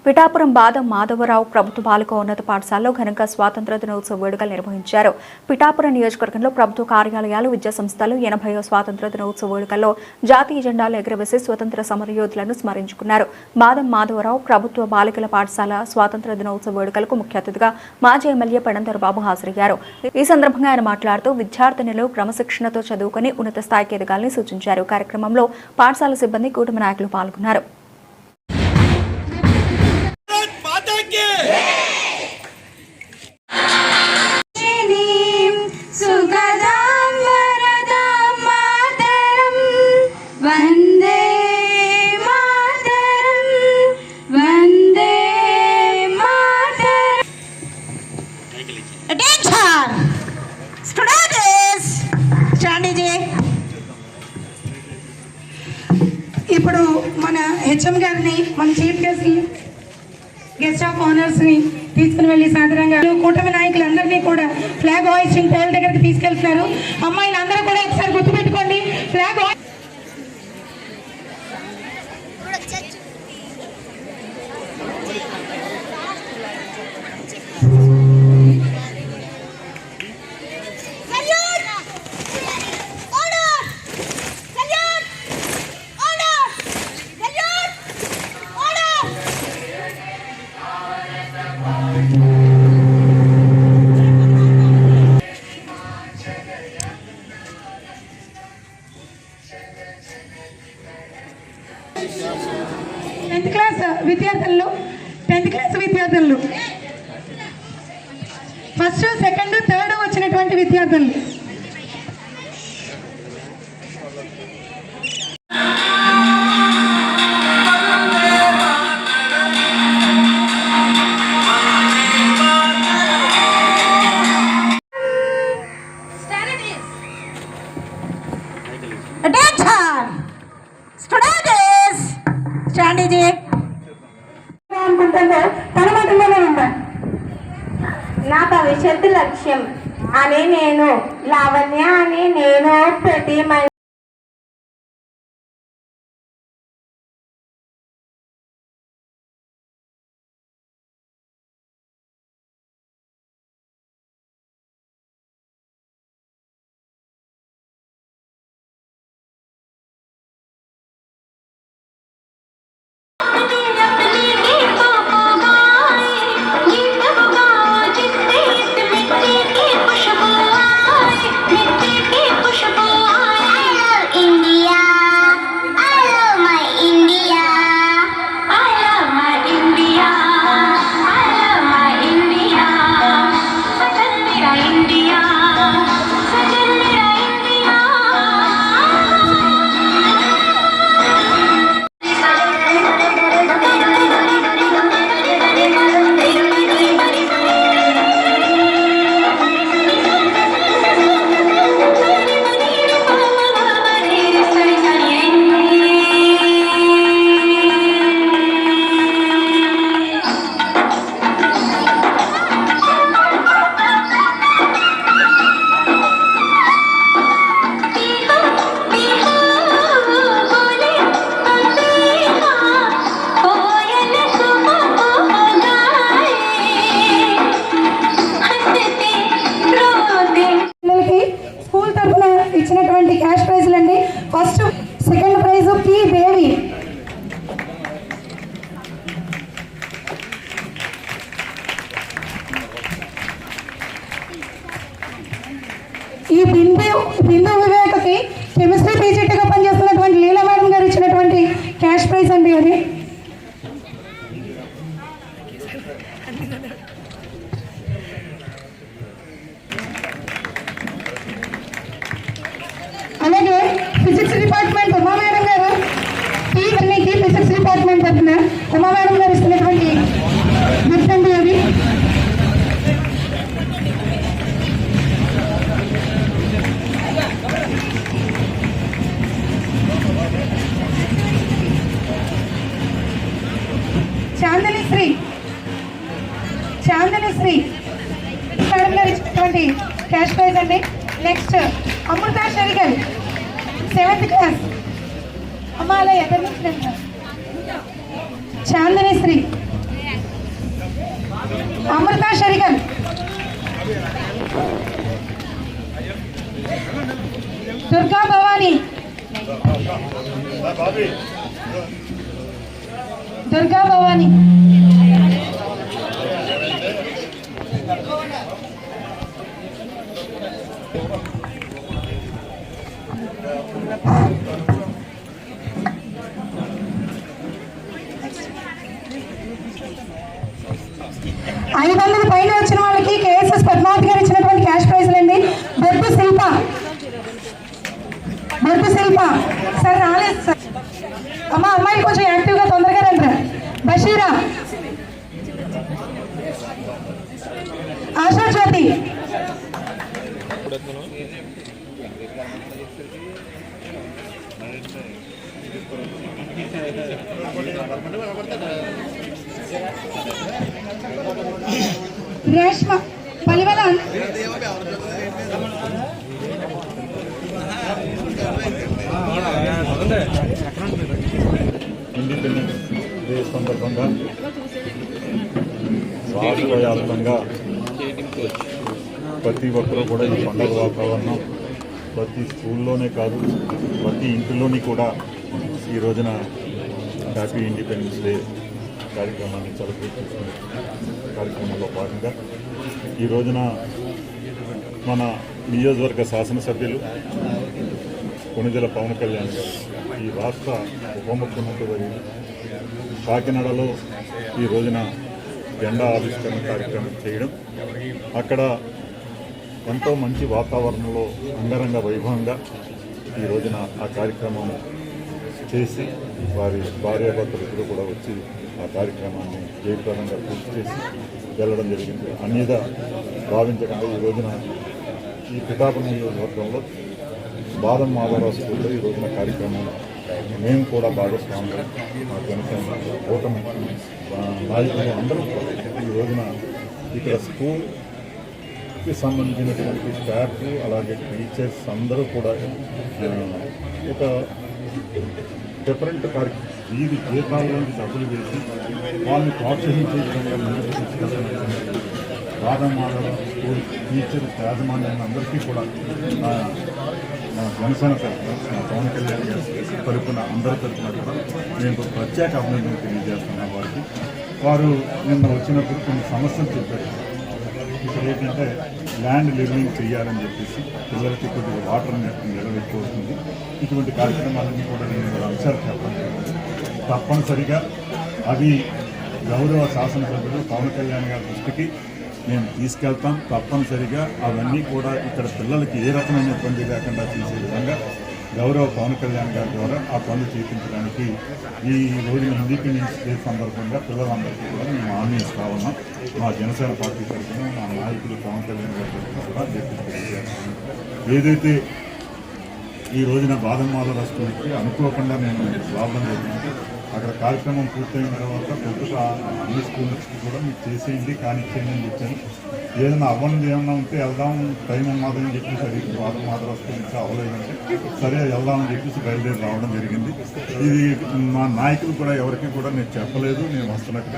పిఠాపురం బాదం మాధవరావు ప్రభుత్వ బాలిక ఉన్నత పాఠశాలలో ఘనంగా స్వాతంత్ర దినోత్సవ వేడుకలు నిర్వహించారు. పిఠాపురం నియోజకవర్గంలో ప్రభుత్వ కార్యాలయాలు, విద్యా సంస్థలు 80వ స్వాతంత్ర దినోత్సవ వేడుకల్లో జాతీయ జెండాలు ఎగురవేసి స్వతంత్ర సమరయోధులను స్మరించుకున్నారు. బాదం మాధవరావు ప్రభుత్వ బాలికల పాఠశాల స్వాతంత్ర దినోత్సవ వేడుకలకు ముఖ్య అతిథిగా మాజీ ఎమ్మెల్యే పడంతరు బాబు హాజరయ్యారు. ఈ సందర్భంగా ఆయన మాట్లాడుతూ విద్యార్థినులు క్రమశిక్షణతో చదువుకుని ఉన్నత స్థాయికి ఎదగాలని సూచించారు. కార్యక్రమంలో పాఠశాల సిబ్బంది, కూటమి నాయకులు పాల్గొన్నారు. ఇప్పుడు మన హెచ్ఎం గారిని, మన చీఫ్ గెస్ట్ ఆఫ్ ఆనర్స్ ని తీసుకుని వెళ్ళి సాధారణంగా కూటమి నాయకులందరినీ కూడా ఫ్లాగ్ హాయిస్టింగ్ పోల్ దగ్గరికి తీసుకెళ్తున్నారు. అమ్మాయిలందరూ కూడా ఒకసారి గుర్తుపెట్టుకోండి, ఫ్లాగ్ టెన్త్ క్లాస్ విద్యార్థులు ఫస్ట్, సెకండ్, థర్డ్ వచ్చినటువంటి విద్యార్థులు నా భవిష్యత్తు లక్ష్యం అనే నేను, లావణ్య అనే నేను ప్రతి ఇచ్చినటువంటి క్యాష్ ప్రైజ్లు అండి. ఫస్ట్, సెకండ్ ప్రైజ్ పి దేవి, ఈ బిందు వివేకకి కెమిస్ట్రీ టీచర్గా పనిచేస్తున్నటువంటి లీలా మేడం గారు ఇచ్చినటువంటి క్యాష్ ప్రైజ్ అండి అది. అలాగే ఫిజిక్స్ డిపార్ట్మెంట్ ఉమా మేడం గారు, టీకి ఫిజిక్స్ డిపార్ట్మెంట్ తరఫున ఉమా మేడం గారు ఇస్తున్నటువంటి గిఫ్ట్ అండి అది. చాందని శ్రీ మేడం గారు ఇచ్చినటువంటి క్యాష్ ప్రైజ్ అండి. నెక్స్ట్ అమృత షరిగల్, 7th క్లాస్. అమ్మ అలా ఎక్కడి నుంచి చాందని శ్రీ భవాని. $500 పైన వచ్చిన వాళ్ళకి కేఎస్ఎస్ పద్మావతి గారు ఇచ్చినటువంటి క్యాష్ ప్రైజ్లు అండి. బొట్టు శిల్ప సార్ రాలేదు సార్. అమ్మాయిలు కొంచెం యాక్టివ్గా తొందరగా రండి. బషీరా, ఆశా జ్యోతి, రేష్మ, పలివల, ఇండిపెండెన్స్ డే సందర్భంగా రాష్ట్రవ్యాప్తంగా ప్రతి ఒక్కరూ కూడా ఈ పండుగ వాతావరణం ప్రతి స్కూల్లోనే కాదు ప్రతి ఇంటిలోని కూడా ఈ రోజున హ్యాపీ ఇండిపెండెన్స్ డే కార్యక్రమాన్ని సెలబ్రేట్ చేసుకునే కార్యక్రమంలో భాగంగా ఈ రోజున మన నియోజకవర్గ శాసనసభ్యులు కొణిదెల పవన్ కళ్యాణ్ గారు ఈ రాష్ట్ర ఉప ముఖ్యమంత్రి వర్యులు కాకినాడలో ఈ రోజున జెండా ఆవిష్కరణ కార్యక్రమం చేయడం, అక్కడ ఎంతో మంచి వాతావరణంలో అంగరంగ వైభవంగా ఈ రోజున ఆ కార్యక్రమం చేసి వారి భార్యాభర్తలు ఇద్దరు కూడా వచ్చి ఆ కార్యక్రమాన్ని జయప్రదంగా పూర్తి చేసి వెళ్ళడం జరిగింది. అన్నిదా భావించకుండా ఈ రోజున ఈ పిఠాపురం నియోజకవర్గంలో బాదం మాధవరావు స్కూల్లో ఈ రోజున కార్యక్రమం మేము కూడా భాగస్వాములు మా జనసేన ఓటమి నాయకులు అందరూ కూడా ఈ రోజున ఇక్కడ స్కూల్కి సంబంధించినటువంటి స్టాఫ్ అలాగే టీచర్స్ అందరూ కూడా ఒక డిఫరెంట్ వీరి జీతాల్లోంచి డబ్బులు వేసి వాళ్ళని ప్రోత్సహించే విధంగా ముందుకు తీసుకెళ్తున్నటువంటి బాదం మాధవరావు స్కూల్ టీచర్స్ యాజమాన్యాన్ని అందరికీ కూడా జనసేన తరఫున పవన్ కళ్యాణ్ గారి తరఫున అందరి తరఫున కూడా నేను ప్రత్యేక అభినందనలు తెలియజేస్తున్నాను వారికి. వారు నిన్న వచ్చినప్పుడు కొన్ని సమస్యలు చెప్పారు. ఇక్కడ ఏంటంటే ల్యాండ్ లెవెలింగ్ చేయాలని చెప్పేసి పిల్లలకి కొద్దిగా వాటర్ ఎక్కువ అవుతుంది. ఇటువంటి కార్యక్రమాలన్నీ కూడా నేను అంశాలు చెప్పాను. తప్పనిసరిగా అవి గౌరవ శాసనసభ్యులు పవన్ కళ్యాణ్ గారి దృష్టికి మేము తీసుకెళ్తాం. తప్పనిసరిగా అవన్నీ కూడా ఇక్కడ పిల్లలకి ఏ రకమైన ఇబ్బంది లేకుండా చేసే విధంగా గౌరవ పవన్ కళ్యాణ్ గారి ద్వారా ఆ పనులు చేయించడానికి ఈ రోజున ఇండిపెండెన్స్ డే సందర్భంగా పిల్లలందరికీ కూడా మేము హామీ ఇస్తా ఉన్నాం. మా జనసేన పార్టీ తరఫున మా నాయకులు పవన్ కళ్యాణ్ గారి తరఫున కూడా తెలియజేస్తున్నాం. ఏదైతే ఈ రోజున బాదం మాధవరావు స్కూల్కి అనుకోకుండా నేను రావడం జరిగింది. అక్కడ కార్యక్రమం పూర్తయిన తర్వాత కొద్దిగా అన్ని స్కూల్స్కి కూడా మీకు చేసేయండి కానిచ్చేయండి అని చెప్పాను. ఏదైనా అవ్వనిది ఏమన్నా ఉంటే వెళ్దాం టైం ఉన్నదని చెప్పేసి అడిగి బాదం మాధవరావు స్కూల్ ఇంకా అవ్వలేదంటే సరే వెళ్దామని చెప్పేసి బయలుదేరి రావడం జరిగింది. ఇది మా నాయకులు కూడా ఎవరికి కూడా నేను చెప్పలేదు నేను వస్తున్నట్టుగా.